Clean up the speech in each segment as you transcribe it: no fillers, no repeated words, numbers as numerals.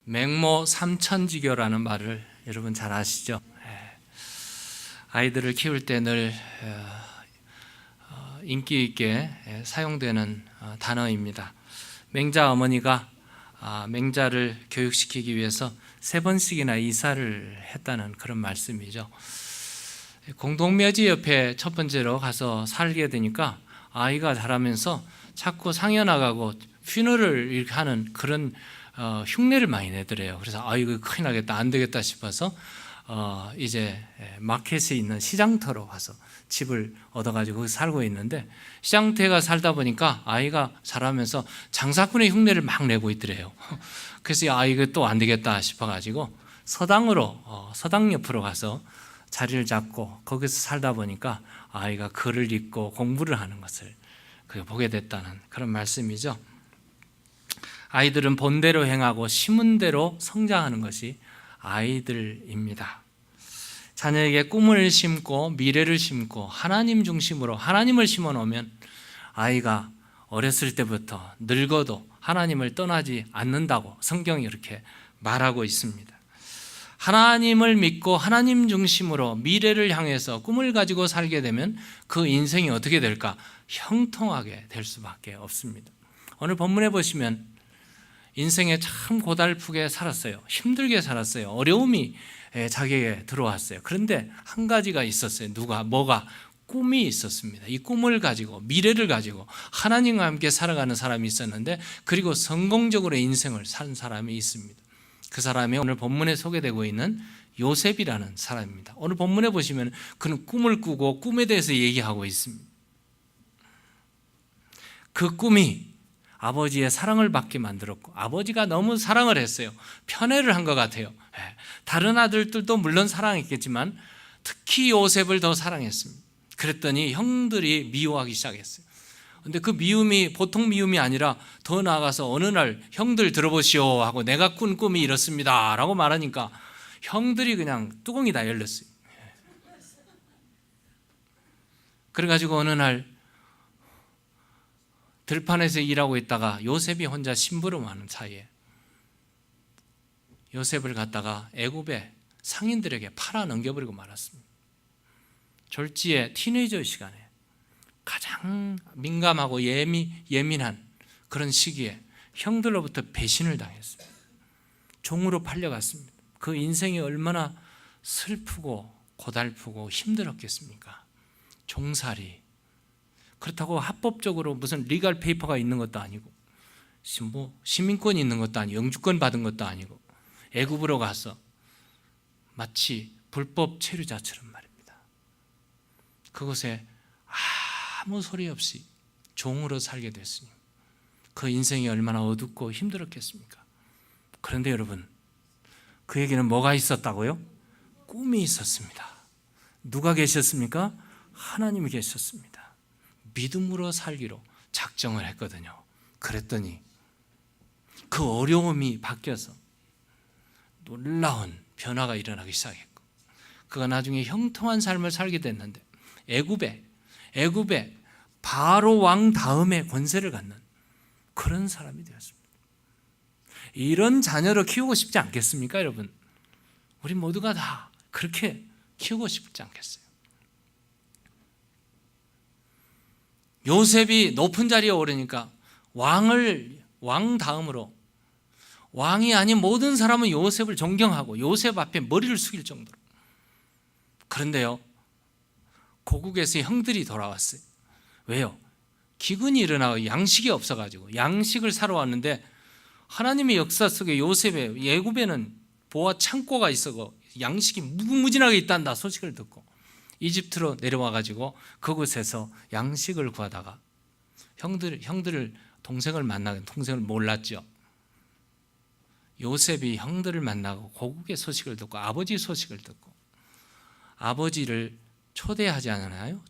맹모 삼천지교라는 말을 여러분 잘 아시죠? 아이들을 키울 때 늘 인기 있게 사용되는 단어입니다. 맹자 어머니가 맹자를 교육시키기 위해서 3번씩이나 이사를 했다는 그런 말씀이죠. 공동묘지 옆에 첫 번째로 가서 살게 되니까 아이가 자라면서 자꾸 상여 나가고 퓨너를 이렇게 하는 그런 흉내를 많이 내더래요. 그래서 이거 큰일 나겠다, 안 되겠다 싶어서 이제 마켓에 있는 시장터로 가서 집을 얻어가지고 거기 살고 있는데, 시장터에 가 살다 보니까 아이가 자라면서 장사꾼의 흉내를 막 내고 있더래요. 그래서 이거 또 안 되겠다 싶어가지고 서당 옆으로 가서 자리를 잡고 거기서 살다 보니까 아이가 글을 읽고 공부를 하는 것을 보게 됐다는 그런 말씀이죠. 아이들은 본대로 행하고 심은 대로 성장하는 것이 아이들입니다. 자녀에게 꿈을 심고 미래를 심고 하나님 중심으로 하나님을 심어 놓으면 아이가 어렸을 때부터 늙어도 하나님을 떠나지 않는다고 성경이 이렇게 말하고 있습니다. 하나님을 믿고 하나님 중심으로 미래를 향해서 꿈을 가지고 살게 되면 그 인생이 어떻게 될까? 형통하게 될 수밖에 없습니다. 오늘 본문에 보시면 인생에 참 고달프게 살았어요. 힘들게 살았어요. 어려움이 자기에게 들어왔어요. 그런데 한 가지가 있었어요. 뭐가? 꿈이 있었습니다. 이 꿈을 가지고 미래를 가지고 하나님과 함께 살아가는 사람이 있었는데, 그리고 성공적으로 인생을 산 사람이 있습니다. 그 사람이 오늘 본문에 소개되고 있는 요셉이라는 사람입니다. 오늘 본문에 보시면 그는 꿈을 꾸고 꿈에 대해서 얘기하고 있습니다. 그 꿈이 아버지의 사랑을 받게 만들었고, 아버지가 너무 사랑을 했어요. 편애를 한 것 같아요. 다른 아들들도 물론 사랑했겠지만 특히 요셉을 더 사랑했습니다. 그랬더니 형들이 미워하기 시작했어요. 근데 그 미움이 보통 미움이 아니라 더 나아가서 어느 날 형들 들어보시오 하고 내가 꾼 꿈이 이렇습니다 라고 말하니까 형들이 그냥 뚜껑이 다 열렸어요. 그래가지고 어느 날 들판에서 일하고 있다가 요셉이 혼자 심부름하는 사이에 요셉을 갖다가 애굽의 상인들에게 팔아 넘겨버리고 말았습니다. 졸지에 티네이저 시간에 가장 민감하고 예민한 그런 시기에 형들로부터 배신을 당했습니다. 종으로 팔려갔습니다. 그 인생이 얼마나 슬프고 고달프고 힘들었겠습니까? 종살이. 그렇다고 합법적으로 무슨 리갈 페이퍼가 있는 것도 아니고 시민권이 있는 것도 아니고 영주권 받은 것도 아니고 애굽으로 가서 마치 불법 체류자처럼 말입니다. 그곳에 아무 소리 없이 종으로 살게 됐으니 그 인생이 얼마나 어둡고 힘들었겠습니까? 그런데 여러분, 그에게는 뭐가 있었다고요? 꿈이 있었습니다. 누가 계셨습니까? 하나님이 계셨습니다. 믿음으로 살기로 작정을 했거든요. 그랬더니 그 어려움이 바뀌어서 놀라운 변화가 일어나기 시작했고, 그가 나중에 형통한 삶을 살게 됐는데 애굽의 바로 왕 다음에 권세를 갖는 그런 사람이 되었습니다. 이런 자녀를 키우고 싶지 않겠습니까, 여러분? 우리 모두가 다 그렇게 키우고 싶지 않겠어요? 요셉이 높은 자리에 오르니까 왕 다음으로, 왕이 아닌 모든 사람은 요셉을 존경하고 요셉 앞에 머리를 숙일 정도로. 그런데요, 고국에서 형들이 돌아왔어요. 왜요? 기근이 일어나고 양식이 없어가지고 양식을 사러 왔는데, 하나님의 역사 속에 요셉의 애굽에는 보아 창고가 있어서 양식이 무궁무진하게 있단다 소식을 듣고 이집트로 내려와가지고 그곳에서 양식을 구하다가 동생을 만나고, 동생을 몰랐죠. 요셉이 형들을 만나고 고국의 소식을 듣고 아버지 소식을 듣고 아버지를 초대하지 않았나요?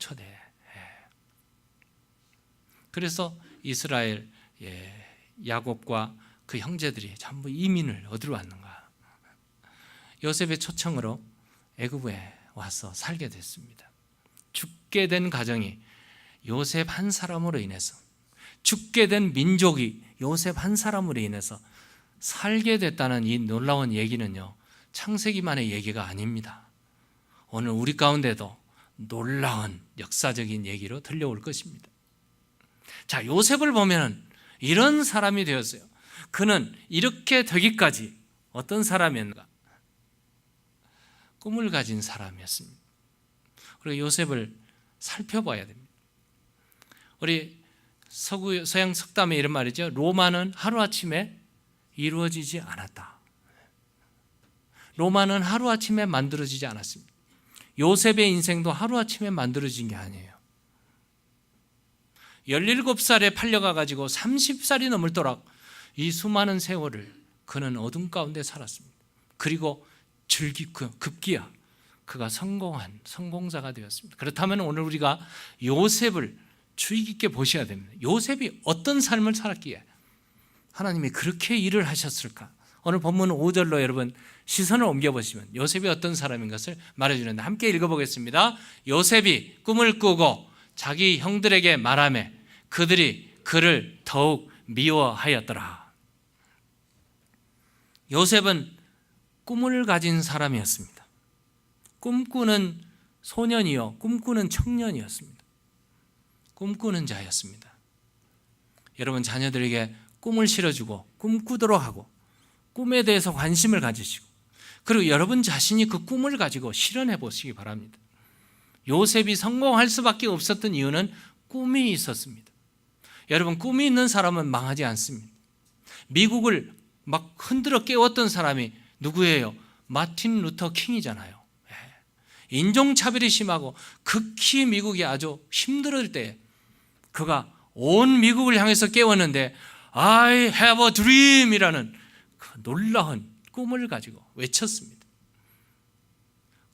그래서 이스라엘 야곱과 그 형제들이 전부 이민을 어디로 왔는가? 요셉의 초청으로 애굽에 와서 살게 됐습니다. 죽게 된 가정이 요셉 한 사람으로 인해서, 죽게 된 민족이 요셉 한 사람으로 인해서 살게 됐다는 이 놀라운 얘기는요, 창세기만의 얘기가 아닙니다. 오늘 우리 가운데도 놀라운 역사적인 얘기로 들려올 것입니다. 자, 요셉을 보면 이런 사람이 되었어요. 그는 이렇게 되기까지 어떤 사람이었는가? 꿈을 가진 사람이었습니다. 그리고 요셉을 살펴봐야 됩니다. 우리 서양 석담에 이런 말이죠. 로마는 하루아침에 이루어지지 않았다. 로마는 하루아침에 만들어지지 않았습니다. 요셉의 인생도 하루아침에 만들어진 게 아니에요. 17살에 팔려가지고 30살이 넘을도록 이 수많은 세월을 그는 어둠 가운데 살았습니다. 그리고 급기야 그가 성공자가 되었습니다. 그렇다면 오늘 우리가 요셉을 주의 깊게 보셔야 됩니다. 요셉이 어떤 삶을 살았기에 하나님이 그렇게 일을 하셨을까? 오늘 본문 5절로 여러분 시선을 옮겨보시면 요셉이 어떤 사람인 것을 말해주는데 함께 읽어보겠습니다. 요셉이 꿈을 꾸고 자기 형들에게 말하며 그들이 그를 더욱 미워하였더라. 요셉은 꿈을 가진 사람이었습니다. 꿈꾸는 소년이요, 꿈꾸는 청년이었습니다. 꿈꾸는 자였습니다. 여러분 자녀들에게 꿈을 실어주고 꿈꾸도록 하고 꿈에 대해서 관심을 가지시고 그리고 여러분 자신이 그 꿈을 가지고 실현해 보시기 바랍니다. 요셉이 성공할 수밖에 없었던 이유는 꿈이 있었습니다. 여러분 꿈이 있는 사람은 망하지 않습니다. 미국을 막 흔들어 깨웠던 사람이 누구예요? 마틴 루터 킹이잖아요. 인종차별이 심하고 극히 미국이 아주 힘들 때 그가 온 미국을 향해서 깨웠는데 I have a dream 이라는 그 놀라운 꿈을 가지고 외쳤습니다.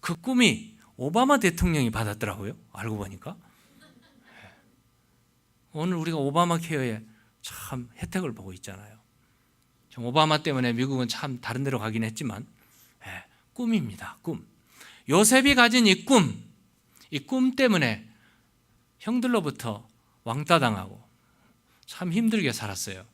그 꿈이 오바마 대통령이 받았더라고요. 알고 보니까. 오늘 우리가 오바마 케어에 참 혜택을 보고 있잖아요. 오바마 때문에 미국은 참 다른 데로 가긴 했지만 꿈입니다. 꿈. 요셉이 가진 이 꿈 때문에 형들로부터 왕따당하고 참 힘들게 살았어요.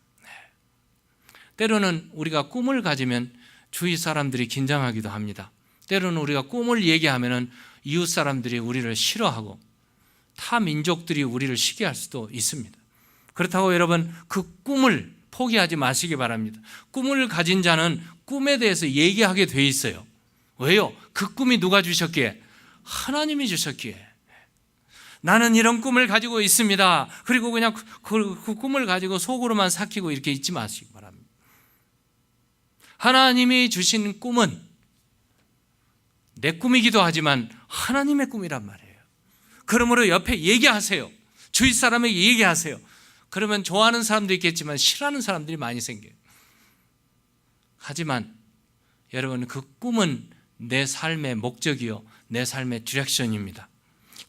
때로는 우리가 꿈을 가지면 주위 사람들이 긴장하기도 합니다. 때로는 우리가 꿈을 얘기하면 이웃 사람들이 우리를 싫어하고 타 민족들이 우리를 시기할 수도 있습니다. 그렇다고 여러분 그 꿈을 포기하지 마시기 바랍니다. 꿈을 가진 자는 꿈에 대해서 얘기하게 돼 있어요. 왜요? 그 꿈이 누가 주셨기에? 하나님이 주셨기에. 나는 이런 꿈을 가지고 있습니다. 그리고 그냥 그 꿈을 가지고 속으로만 삭히고 이렇게 있지 마시기 바랍니다. 하나님이 주신 꿈은 내 꿈이기도 하지만 하나님의 꿈이란 말이에요. 그러므로 옆에 얘기하세요. 주위 사람에게 얘기하세요. 그러면 좋아하는 사람도 있겠지만 싫어하는 사람들이 많이 생겨요. 하지만 여러분 그 꿈은 내 삶의 목적이요 내 삶의 디렉션입니다.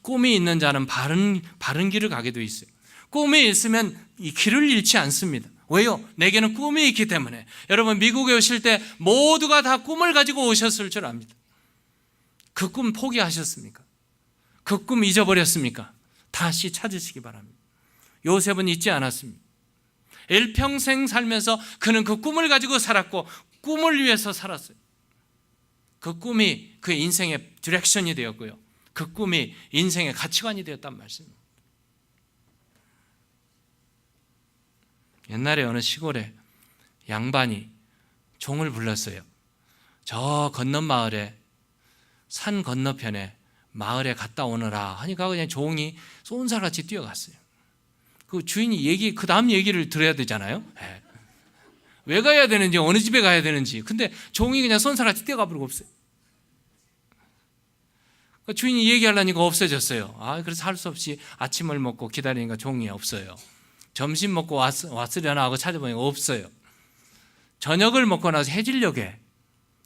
꿈이 있는 자는 바른 길을 가게 돼 있어요. 꿈이 있으면 이 길을 잃지 않습니다. 왜요? 내게는 꿈이 있기 때문에. 여러분 미국에 오실 때 모두가 다 꿈을 가지고 오셨을 줄 압니다. 그 꿈 포기하셨습니까? 그 꿈 잊어버렸습니까? 다시 찾으시기 바랍니다. 요셉은 잊지 않았습니다. 일평생 살면서 그는 그 꿈을 가지고 살았고 꿈을 위해서 살았어요. 그 꿈이 그의 인생의 디렉션이 되었고요. 그 꿈이 인생의 가치관이 되었단 말씀입니다. 옛날에 어느 시골에 양반이 종을 불렀어요. 저 건너 마을에 산 건너편에 마을에 갔다 오너라 하니까 그냥 종이 쏜살같이 뛰어갔어요. 그 주인이 그 다음 얘기를 들어야 되잖아요. 왜 가야 되는지 어느 집에 가야 되는지. 근데 종이 그냥 쏜살같이 뛰어가 버리고 없어요. 주인이 얘기하려니까 없어졌어요. 그래서 할 수 없이 아침을 먹고 기다리니까 종이 없어요. 점심 먹고 왔으려나 하고 찾아보니까 없어요. 저녁을 먹고 나서 해질녘에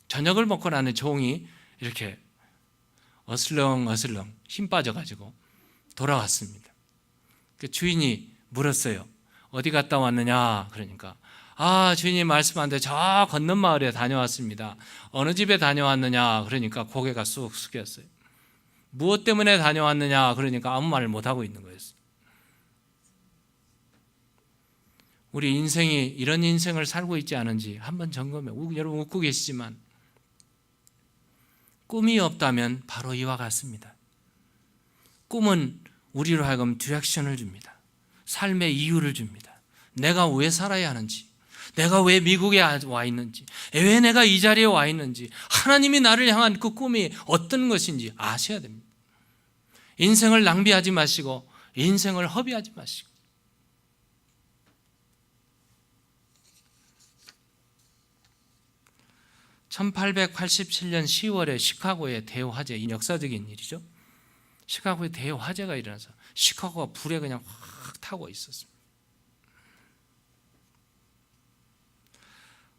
저녁을 먹고 나는 종이 이렇게 어슬렁어슬렁 힘 빠져가지고 돌아왔습니다. 그 주인이 물었어요. 어디 갔다 왔느냐? 그러니까 주인이 말씀하는데 저 건넌 마을에 다녀왔습니다. 어느 집에 다녀왔느냐? 그러니까 고개가 쑥 숙였어요. 무엇 때문에 다녀왔느냐? 그러니까 아무 말을 못하고 있는 거였어요. 우리 인생이 이런 인생을 살고 있지 않은지 한번 점검해. 여러분 웃고 계시지만 꿈이 없다면 바로 이와 같습니다. 꿈은 우리로 하여금 디렉션을 줍니다. 삶의 이유를 줍니다. 내가 왜 살아야 하는지, 내가 왜 미국에 와 있는지, 왜 내가 이 자리에 와 있는지, 하나님이 나를 향한 그 꿈이 어떤 것인지 아셔야 됩니다. 인생을 낭비하지 마시고 인생을 허비하지 마시고. (1887년 10월에) 시카고의 대화재, 이 역사적인 일이죠. 시카고의 대화재가 일어나서 시카고가 불에 그냥 확 타고 있었습니다.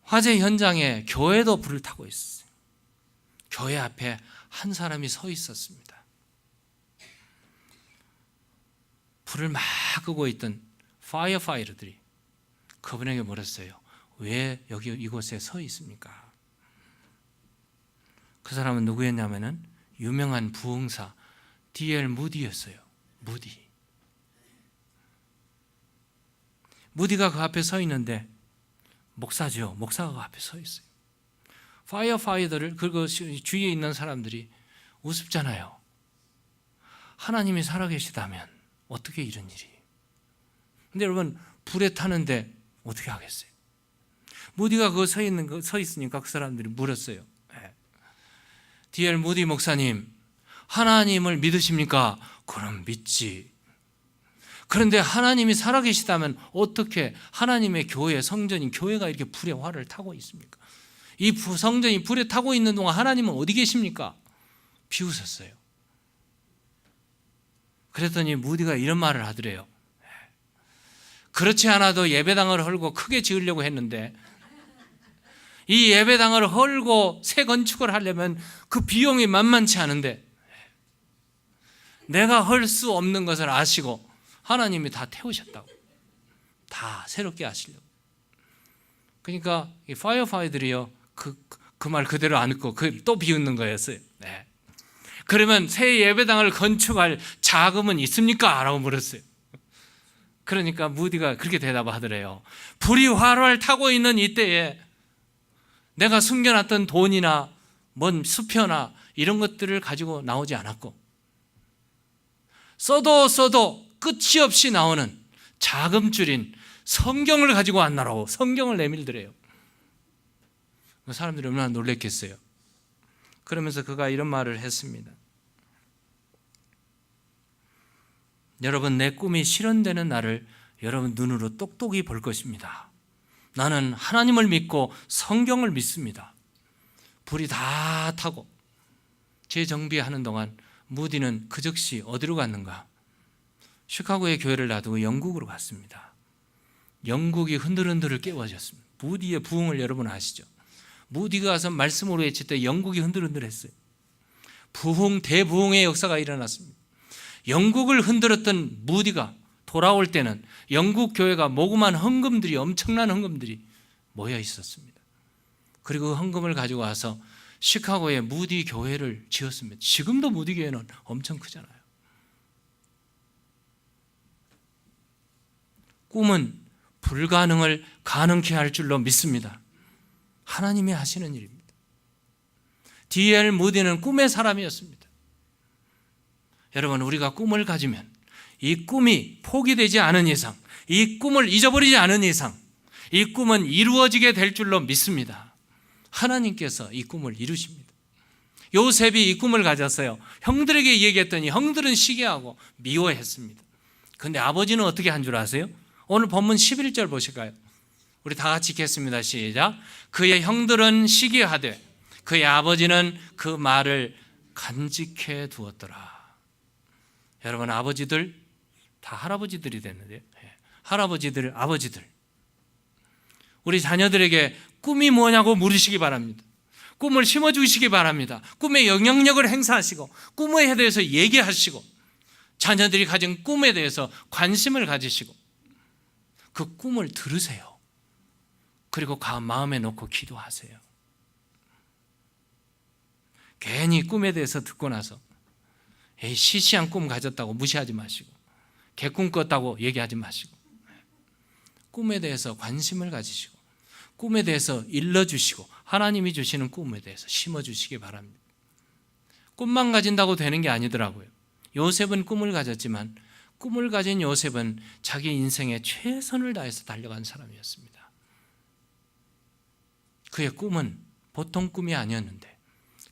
화재 현장에 교회도 불을 타고 있었어요. 교회 앞에 한 사람이 서 있었습니다. 불을 막 끄고 있던 파이어파이터들이 그분에게 물었어요. 왜 여기 이곳에 서 있습니까? 그 사람은 누구였냐면은 유명한 부흥사 D.L. 무디였어요. 무디가 그 앞에 서 있는데, 목사죠. 목사가 그 앞에 서 있어요. 파이어파이터를, 그리고 주위에 있는 사람들이 우습잖아요. 하나님이 살아계시다면 어떻게 이런 일이? 근데 여러분, 불에 타는데 어떻게 하겠어요? 무디가 그거 서 있으니까 그 사람들이 물었어요. D.L. 무디 목사님, 하나님을 믿으십니까? 그럼 믿지. 그런데 하나님이 살아계시다면 어떻게 하나님의 교회, 성전인 교회가 이렇게 불에 화를 타고 있습니까? 이 성전이 불에 타고 있는 동안 하나님은 어디 계십니까? 비웃었어요. 그랬더니 무디가 이런 말을 하더래요. 그렇지 않아도 예배당을 헐고 크게 지으려고 했는데, 이 예배당을 헐고 새 건축을 하려면 그 비용이 만만치 않은데, 내가 헐 수 없는 것을 아시고 하나님이 다 태우셨다고. 다 새롭게 하시려고. 그러니까 이 파이어파이터들이요, 그 말 그대로 안 듣고 또 비웃는 거였어요. 네. 그러면 새 예배당을 건축할 자금은 있습니까? 라고 물었어요. 그러니까 무디가 그렇게 대답하더래요. 불이 활활 타고 있는 이때에 내가 숨겨놨던 돈이나 뭔 수표나 이런 것들을 가지고 나오지 않았고, 써도 끝이 없이 나오는 자금줄인 성경을 가지고 왔나라고 성경을 내밀더래요. 사람들이 얼마나 놀랬겠어요. 그러면서 그가 이런 말을 했습니다. 여러분, 내 꿈이 실현되는 날을 여러분 눈으로 똑똑히 볼 것입니다. 나는 하나님을 믿고 성경을 믿습니다. 불이 다 타고 재정비하는 동안 무디는 그 즉시 어디로 갔는가? 시카고의 교회를 놔두고 영국으로 갔습니다. 영국이 흔들흔들을 깨워졌습니다. 무디의 부흥을 여러분 아시죠? 무디가 가서 말씀으로 외칠 때 영국이 흔들흔들했어요. 부흥, 대부흥의 역사가 일어났습니다. 영국을 흔들었던 무디가 돌아올 때는 영국 교회가 모금한 헌금들이, 엄청난 헌금들이 모여 있었습니다. 그리고 그 헌금을 가지고 와서 시카고에 무디 교회를 지었습니다. 지금도 무디 교회는 엄청 크잖아요. 꿈은 불가능을 가능케 할 줄로 믿습니다. 하나님이 하시는 일입니다. D.L. 무디는 꿈의 사람이었습니다. 여러분, 우리가 꿈을 가지면 이 꿈이 포기되지 않은 이상, 이 꿈을 잊어버리지 않은 이상, 이 꿈은 이루어지게 될 줄로 믿습니다. 하나님께서 이 꿈을 이루십니다. 요셉이 이 꿈을 가졌어요. 형들에게 얘기했더니 형들은 시기하고 미워했습니다. 그런데 아버지는 어떻게 한 줄 아세요? 오늘 본문 11절 보실까요? 우리 다 같이 읽겠습니다. 시작. 그의 형들은 시기하되 그의 아버지는 그 말을 간직해 두었더라. 여러분, 아버지들 다 할아버지들이 됐는데요. 할아버지들, 아버지들, 우리 자녀들에게 꿈이 뭐냐고 물으시기 바랍니다. 꿈을 심어주시기 바랍니다. 꿈의 영향력을 행사하시고 꿈에 대해서 얘기하시고 자녀들이 가진 꿈에 대해서 관심을 가지시고 그 꿈을 들으세요. 그리고 마음에 놓고 기도하세요. 괜히 꿈에 대해서 듣고 나서 시시한 꿈 가졌다고 무시하지 마시고 개꿈 꿨다고 얘기하지 마시고 꿈에 대해서 관심을 가지시고 꿈에 대해서 일러주시고 하나님이 주시는 꿈에 대해서 심어주시기 바랍니다. 꿈만 가진다고 되는 게 아니더라고요. 요셉은 꿈을 가졌지만 꿈을 가진 요셉은 자기 인생에 최선을 다해서 달려간 사람이었습니다. 그의 꿈은 보통 꿈이 아니었는데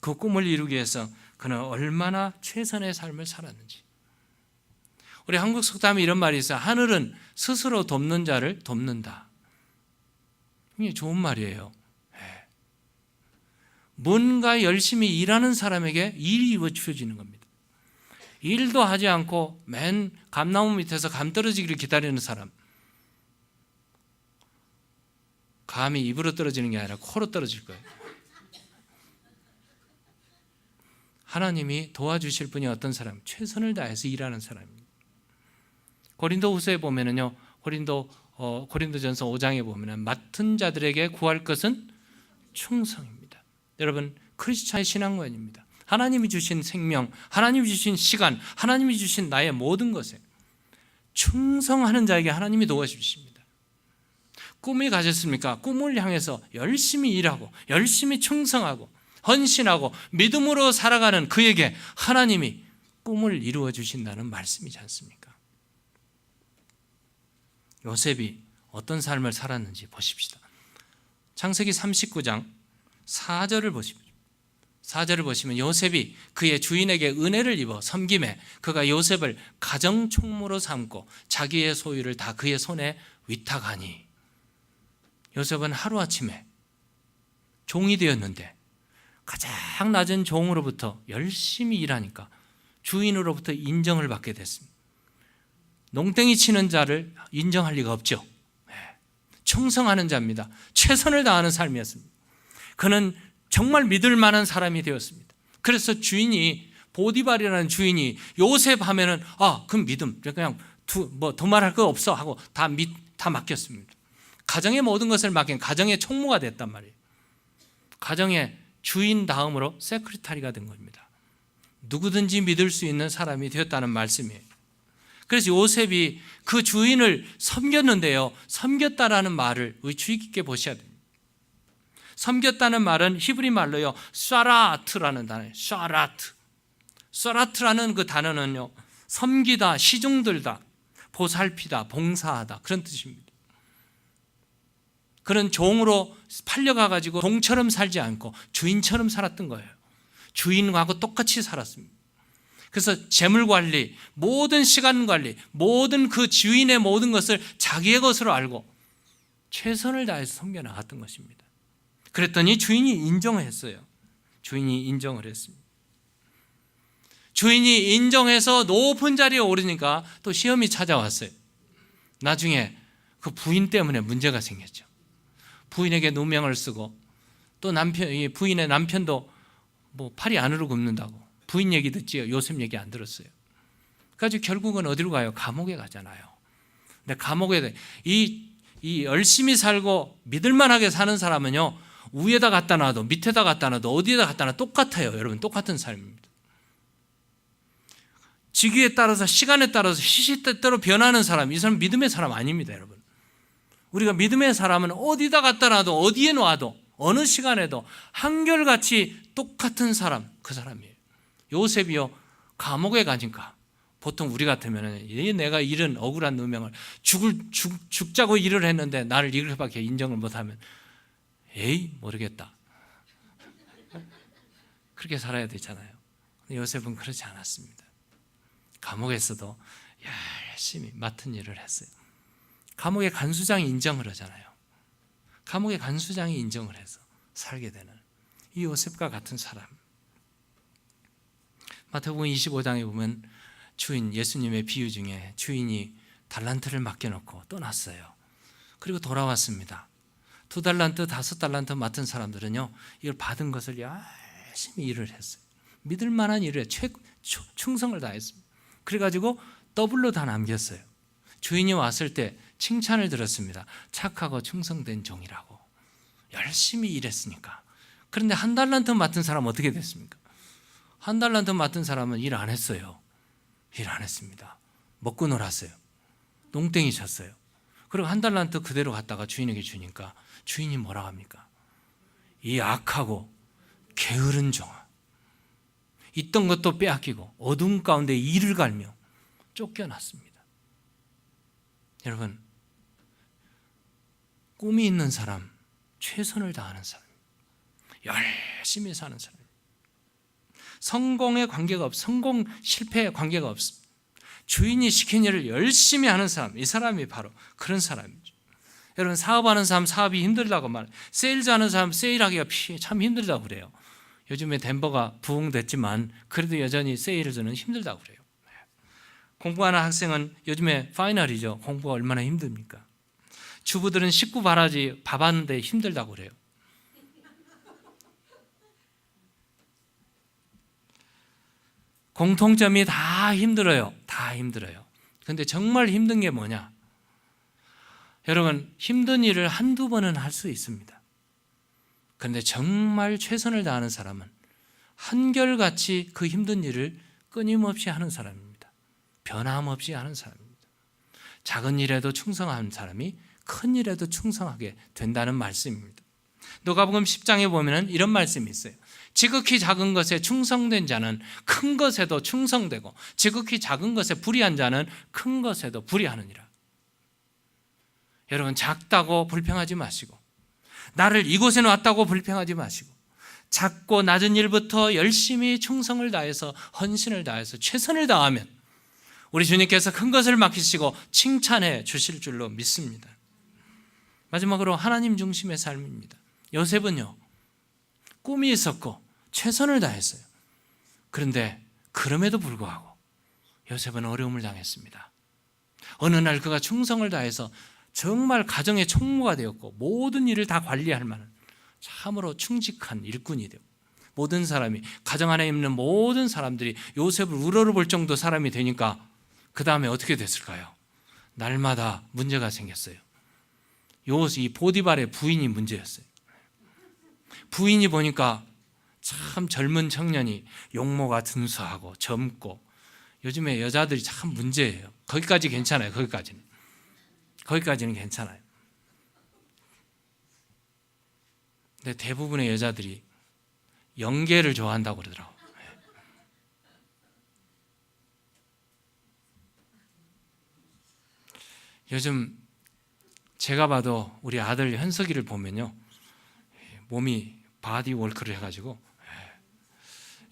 그 꿈을 이루기 위해서 그는 얼마나 최선의 삶을 살았는지. 우리 한국 속담에 이런 말이 있어요. 하늘은 스스로 돕는 자를 돕는다. 이게 좋은 말이에요. 뭔가 열심히 일하는 사람에게 일이 이루어지는 겁니다. 일도 하지 않고 맨 감나무 밑에서 감 떨어지기를 기다리는 사람, 감이 입으로 떨어지는 게 아니라 코로 떨어질 거예요. 하나님이 도와주실 분이 어떤 사람? 최선을 다해서 일하는 사람입니다. 고린도후서에 보면은요, 고린도전서 5장에 보면은 맡은 자들에게 구할 것은 충성입니다. 여러분, 크리스찬의 신앙관입니다. 하나님이 주신 생명, 하나님이 주신 시간, 하나님이 주신 나의 모든 것에 충성하는 자에게 하나님이 도와주십니다. 꿈이 가졌습니까? 꿈을 향해서 열심히 일하고 열심히 충성하고 헌신하고 믿음으로 살아가는 그에게 하나님이 꿈을 이루어 주신다는 말씀이지 않습니까? 요셉이 어떤 삶을 살았는지 보십시다. 창세기 39장 4절을 보십시오. 4절을 보시면 요셉이 그의 주인에게 은혜를 입어 섬김에 그가 요셉을 가정총무로 삼고 자기의 소유를 다 그의 손에 위탁하니, 요셉은 하루아침에 종이 되었는데 가장 낮은 종으로부터 열심히 일하니까 주인으로부터 인정을 받게 됐습니다. 농땡이 치는 자를 인정할 리가 없죠. 충성하는 자입니다. 최선을 다하는 삶이었습니다. 그는 정말 믿을 만한 사람이 되었습니다. 그래서 주인이, 보디발이라는 주인이 요셉 하면은 그럼 믿음, 그냥 두말할 거 없어 하고 다 맡겼습니다. 가정의 모든 것을 맡긴 가정의 총무가 됐단 말이에요. 가정의 주인 다음으로 세크리타리가 된 겁니다. 누구든지 믿을 수 있는 사람이 되었다는 말씀이에요. 그래서 요셉이 그 주인을 섬겼는데요, 섬겼다라는 말을 우리 주의 깊게 보셔야 됩니다. 섬겼다는 말은 히브리 말로요, 샤라트라는 단어예요. 샤라트라는 그 단어는요, 섬기다, 시중들다, 보살피다, 봉사하다, 그런 뜻입니다. 그런 종으로 팔려가가지고 종처럼 살지 않고 주인처럼 살았던 거예요. 주인하고 똑같이 살았습니다. 그래서 재물 관리, 모든 시간 관리, 모든 그 주인의 모든 것을 자기의 것으로 알고 최선을 다해서 섬겨나갔던 것입니다. 그랬더니 주인이 인정했어요. 주인이 인정을 했습니다. 주인이 인정해서 높은 자리에 오르니까 또 시험이 찾아왔어요. 나중에 그 부인 때문에 문제가 생겼죠. 부인에게 누명을 쓰고 또 부인의 남편도 팔이 안으로 굽는다고 부인 얘기 듣지요. 요셉 얘기 안 들었어요. 그래서 결국은 어디로 가요? 감옥에 가잖아요. 근데 감옥에 이 열심히 살고 믿을만하게 사는 사람은요, 위에다 갖다 놔도 밑에다 갖다 놔도 어디에다 갖다 놔도 똑같아요. 여러분, 똑같은 삶입니다. 직위에 따라서 시간에 따라서 시시때때로 변하는 사람, 이 사람 믿음의 사람 아닙니다. 여러분, 우리가 믿음의 사람은 어디다 갖다 놔도 어디에 놔도 어느 시간에도 한결같이 똑같은 사람, 그 사람이에요. 요셉이요, 감옥에 가니까 보통 우리 같으면 내가 이런 억울한 누명을 죽자고 일을 했는데 나를 이렇게밖에 인정을 못하면 모르겠다, 그렇게 살아야 되잖아요. 근데 요셉은 그렇지 않았습니다. 감옥에서도 열심히 맡은 일을 했어요. 감옥의 간수장이 인정을 하잖아요. 감옥의 간수장이 인정을 해서 살게 되는 이 요셉과 같은 사람. 마태복음 25장에 보면 주인, 예수님의 비유 중에 주인이 달란트를 맡겨놓고 떠났어요. 그리고 돌아왔습니다. 2달란트, 5달란트 맡은 사람들은요, 이걸 받은 것을 열심히 일을 했어요. 믿을 만한 일을 충성을 다했습니다. 그래가지고 더블로 다 남겼어요. 주인이 왔을 때 칭찬을 들었습니다. 착하고 충성된 종이라고. 열심히 일했으니까. 그런데 1달란트 맡은 사람은 어떻게 됐습니까? 1달란트 맡은 사람은 일 안 했어요. 일 안 했습니다. 먹고 놀았어요. 농땡이 쳤어요. 그리고 한 달란트 그대로 갖다가 주인에게 주니까 주인이 뭐라 합니까? 이 악하고 게으른 종아, 있던 것도 빼앗기고 어둠 가운데 이를 갈며 쫓겨났습니다. 여러분, 꿈이 있는 사람, 최선을 다하는 사람, 열심히 사는 사람, 성공에 관계가 없어, 성공 실패에 관계가 없습니다. 주인이 시킨 일을 열심히 하는 사람, 이 사람이 바로 그런 사람이죠. 여러분, 사업하는 사람 사업이 힘들다고 말해요. 세일즈 하는 사람 세일하기가 참 힘들다고 그래요. 요즘에 덴버가 부흥됐지만 그래도 여전히 세일즈는 힘들다고 그래요. 공부하는 학생은 요즘에 파이널이죠. 공부가 얼마나 힘듭니까? 주부들은 식구 바라지 밥 하는데 힘들다고 그래요. 공통점이 다 힘들어요. 다 힘들어요. 근데 정말 힘든 게 뭐냐? 여러분, 힘든 일을 한두 번은 할 수 있습니다. 그런데 정말 최선을 다하는 사람은 한결같이 그 힘든 일을 끊임없이 하는 사람입니다. 변함없이 하는 사람입니다. 작은 일에도 충성한 사람이 큰 일에도 충성하게 된다는 말씀입니다. 누가복음 10장에 보면 이런 말씀이 있어요. 지극히 작은 것에 충성된 자는 큰 것에도 충성되고 지극히 작은 것에 불의한 자는 큰 것에도 불의하느니라. 여러분, 작다고 불평하지 마시고, 나를 이곳에 놨다고 불평하지 마시고, 작고 낮은 일부터 열심히 충성을 다해서 헌신을 다해서 최선을 다하면 우리 주님께서 큰 것을 맡기시고 칭찬해 주실 줄로 믿습니다. 마지막으로 하나님 중심의 삶입니다. 요셉은요, 꿈이 있었고 최선을 다했어요. 그런데 그럼에도 불구하고 요셉은 어려움을 당했습니다. 어느 날 그가 충성을 다해서 정말 가정의 총무가 되었고 모든 일을 다 관리할 만한 참으로 충직한 일꾼이 되고, 모든 사람이, 가정 안에 있는 모든 사람들이 요셉을 우러러볼 정도 사람이 되니까 그 다음에 어떻게 됐을까요? 날마다 문제가 생겼어요. 이 보디발의 부인이 문제였어요. 부인이 보니까 참 젊은 청년이 용모가 든수하고 젊고, 요즘에 여자들이 참 문제예요. 거기까지 괜찮아요. 거기까지는 괜찮아요. 근데 대부분의 여자들이 영계를 좋아한다고 그러더라고요. 요즘 제가 봐도 우리 아들 현석이를 보면요, 몸이 바디 월크를 해가지고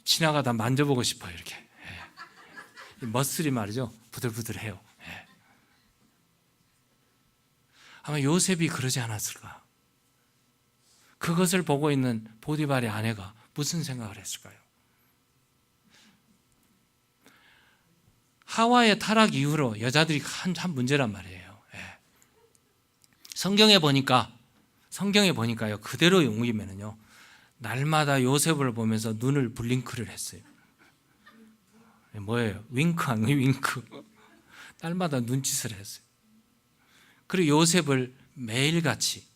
지나가다 만져보고 싶어요. 이렇게 머슬이 말이죠, 부들부들해요. 아마 요셉이 그러지 않았을까? 그것을 보고 있는 보디발의 아내가 무슨 생각을 했을까요? 하와의 타락 이후로 여자들이 한 문제란 말이에요. 성경에 보니까요, 그대로 옮기면은요, 날마다 요셉을 보면서 눈을 블링크를 했어요. 뭐예요? 윙크 아니에요? 윙크. 날마다 눈짓을 했어요. 그리고 요셉을 매일같이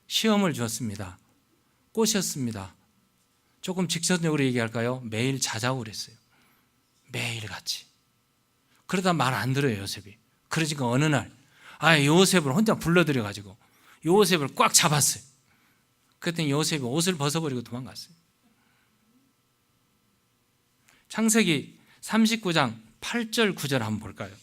시험을 주었습니다. 꼬셨습니다. 조금 직선적으로 얘기할까요? 매일 자자고 그랬어요. 매일같이. 그러다 말 안 들어요, 요셉이. 그러니까 어느 날 요셉을 혼자 불러들여가지고 요셉을 꽉 잡았어요. 그랬더니 요셉이 옷을 벗어버리고 도망갔어요. 창세기 39장 8절 9절 한번 볼까요?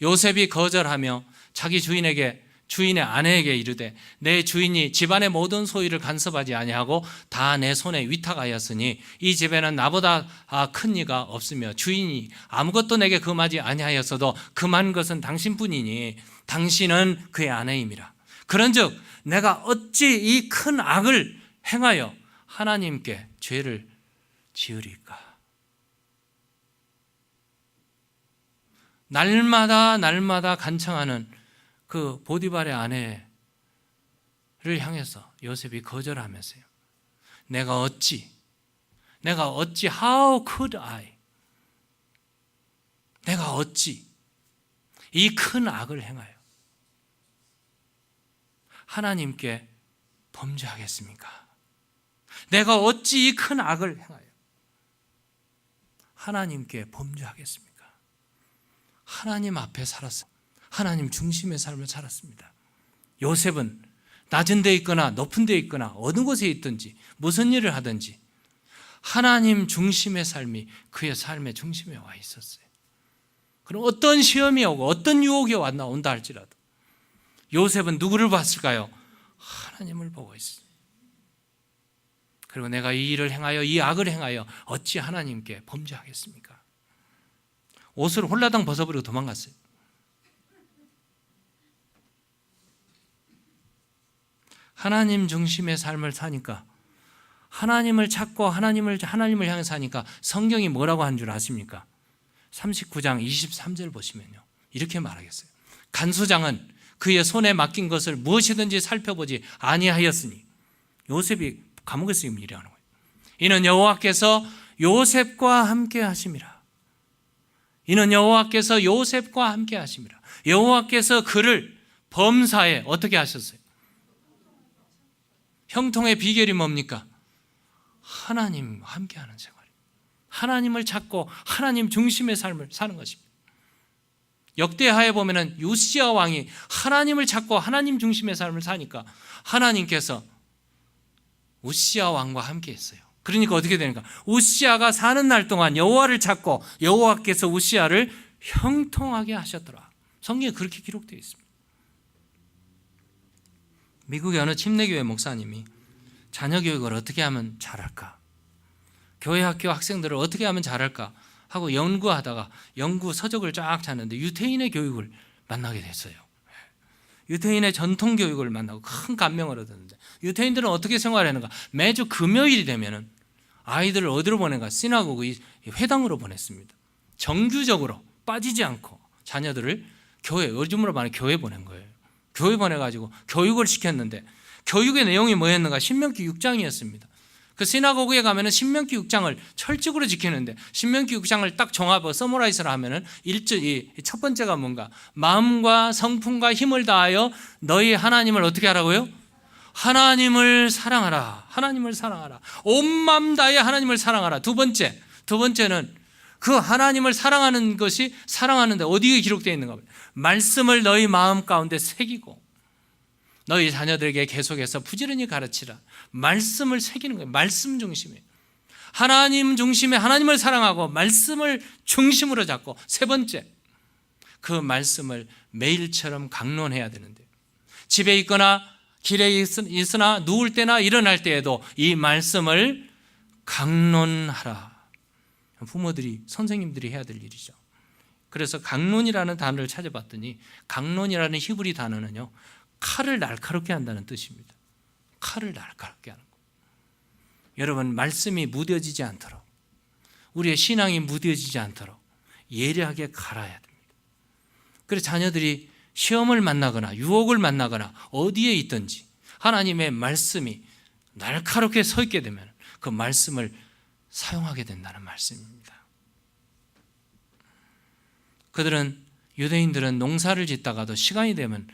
요셉이 거절하며 자기 주인의 아내에게 이르되, 내 주인이 집안의 모든 소유를 간섭하지 아니하고 다 내 손에 위탁하였으니 이 집에는 나보다 큰 이가 없으며 주인이 아무것도 내게 금하지 아니하였어도 금한 것은 당신뿐이니 당신은 그의 아내임이라. 그런즉 내가 어찌 이 큰 악을 행하여 하나님께 죄를 지으리까? 날마다 간청하는 그 보디발의 아내를 향해서 요셉이 거절하면서요, 내가 어찌 how could I, 내가 어찌 이 큰 악을 행하여 하나님께 범죄하겠습니까? 내가 어찌 이 큰 악을 행하여 하나님께 범죄하겠습니까? 하나님 앞에 살았어요. 하나님 중심의 삶을 살았습니다. 요셉은 낮은 데 있거나 높은 데 있거나 어느 곳에 있든지 무슨 일을 하든지 하나님 중심의 삶이 그의 삶의 중심에 와 있었어요. 그럼 어떤 시험이 오고 어떤 유혹이 온다 할지라도 요셉은 누구를 봤을까요? 하나님을 보고 있어요. 그리고 내가 이 일을 행하여 이 악을 행하여 어찌 하나님께 범죄하겠습니까? 옷을 홀라당 벗어버리고 도망갔어요. 하나님 중심의 삶을 사니까, 하나님을 찾고 하나님을 향해 사니까 성경이 뭐라고 한 줄 아십니까? 39장 23절 보시면요, 이렇게 말하겠어요. 간수장은 그의 손에 맡긴 것을 무엇이든지 살펴보지 아니하였으니, 요셉이 감옥에서 지금 일하는 거예요. 이는 여호와께서 요셉과 함께 하심이라. 이는 여호와께서 요셉과 함께 하심이라. 여호와께서 그를 범사에 어떻게 하셨어요? 형통의 비결이 뭡니까? 하나님과 함께하는 생활이에요. 하나님을 찾고 하나님 중심의 삶을 사는 것입니다. 역대하에 보면은 요시야 왕이 하나님을 찾고 하나님 중심의 삶을 사니까 하나님께서 우시야 왕과 함께 했어요. 그러니까 어떻게 되는가? 우시야가 사는 날 동안 여호와를 찾고 여호와께서 우시야를 형통하게 하셨더라. 성경에 그렇게 기록되어 있습니다. 미국의 어느 침례교회 목사님이 자녀 교육을 어떻게 하면 잘할까? 교회 학교 학생들을 어떻게 하면 잘할까? 하고 연구하다가 연구 서적을 쫙 찾는데 유태인의 교육을 만나게 됐어요. 유태인의 전통 교육을 만나고 큰 감명을 얻었는데, 유태인들은 어떻게 생활하는가? 매주 금요일이 되면은 아이들을 어디로 보낸가? 시나고그 회당으로 보냈습니다. 정규적으로 빠지지 않고 자녀들을 교회, 요즘으로 말하면 교회 보낸 거예요. 교회 보내가지고 교육을 시켰는데, 교육의 내용이 뭐였는가? 신명기 6장이었습니다. 그 시나고그에 가면은 신명기 6장을 철칙으로 지키는데, 신명기 6장을 딱 종합해서 서머라이즈를 하면은 첫 번째가 뭔가? 마음과 성품과 힘을 다하여 너희 하나님을 어떻게 하라고요? 하나님을 사랑하라. 하나님을 사랑하라. 온 마음 다해 하나님을 사랑하라. 두 번째는 그 하나님을 사랑하는 것이, 사랑하는데 어디에 기록되어 있는가? 말씀을 너희 마음 가운데 새기고 너희 자녀들에게 계속해서 부지런히 가르치라. 말씀을 새기는 거예요. 말씀 중심에, 하나님 중심에 하나님을 사랑하고 말씀을 중심으로 잡고, 세 번째, 그 말씀을 매일처럼 강론해야 되는데, 집에 있거나 길에 있으나 누울 때나 일어날 때에도 이 말씀을 강론하라. 부모들이, 선생님들이 해야 될 일이죠. 그래서 강론이라는 단어를 찾아봤더니, 강론이라는 히브리 단어는요, 칼을 날카롭게 한다는 뜻입니다. 칼을 날카롭게 하는 거. 여러분, 말씀이 무뎌지지 않도록, 우리의 신앙이 무뎌지지 않도록 예리하게 갈아야 됩니다. 그래서 자녀들이 시험을 만나거나 유혹을 만나거나 어디에 있든지 하나님의 말씀이 날카롭게 서 있게 되면 그 말씀을 사용하게 된다는 말씀입니다. 유대인들은 농사를 짓다가도 시간이 되면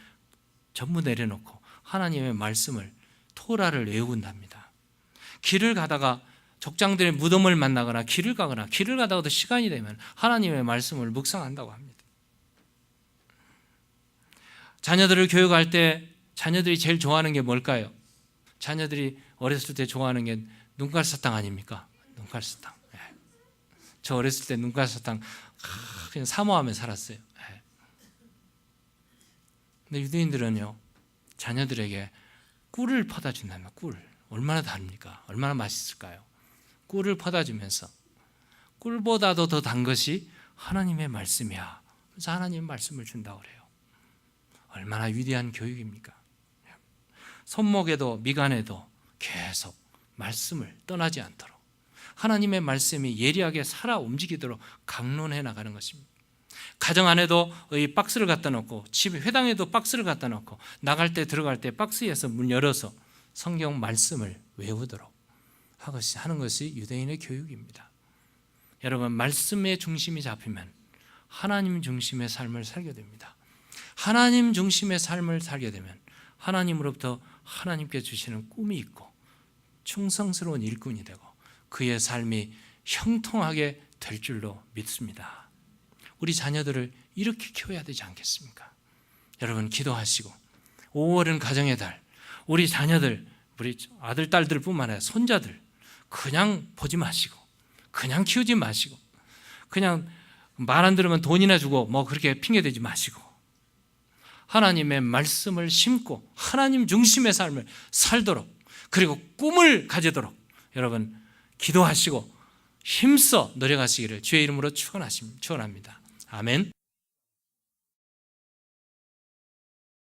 전부 내려놓고 하나님의 말씀을, 토라를 외운답니다. 길을 가다가 족장들의 무덤을 만나거나 길을 가다가도 시간이 되면 하나님의 말씀을 묵상한다고 합니다. 자녀들을 교육할 때 자녀들이 제일 좋아하는 게 뭘까요? 자녀들이 어렸을 때 좋아하는 게 눈깔사탕 아닙니까? 눈깔사탕. 저 어렸을 때 눈깔사탕 그냥 사모하며 살았어요. 근데 유대인들은요, 자녀들에게 꿀을 퍼다 준다면, 꿀 얼마나 다릅니까? 얼마나 맛있을까요? 꿀을 퍼다 주면서 꿀보다도 더 단 것이 하나님의 말씀이야. 그래서 하나님의 말씀을 준다고 그래요. 얼마나 위대한 교육입니까? 손목에도 미간에도 계속 말씀을 떠나지 않도록 하나님의 말씀이 예리하게 살아 움직이도록 강론해 나가는 것입니다. 가정 안에도 이 박스를 갖다 놓고, 집 회당에도 박스를 갖다 놓고, 나갈 때 들어갈 때 박스에서 문 열어서 성경 말씀을 외우도록 하는 것이 유대인의 교육입니다. 여러분, 말씀의 중심이 잡히면 하나님 중심의 삶을 살게 됩니다. 하나님 중심의 삶을 살게 되면 하나님으로부터 하나님께 주시는 꿈이 있고 충성스러운 일꾼이 되고 그의 삶이 형통하게 될 줄로 믿습니다. 우리 자녀들을 이렇게 키워야 되지 않겠습니까? 여러분 기도하시고 5월은 가정의 달, 우리 자녀들, 우리 아들, 딸들 뿐만 아니라 손자들 그냥 보지 마시고 그냥 키우지 마시고 그냥 말 안 들으면 돈이나 주고 뭐 그렇게 핑계대지 마시고 하나님의 말씀을 심고 하나님 중심의 삶을 살도록, 그리고 꿈을 가지도록 여러분 기도하시고 힘써 노력하시기를 주의 이름으로 축원합니다. 아멘.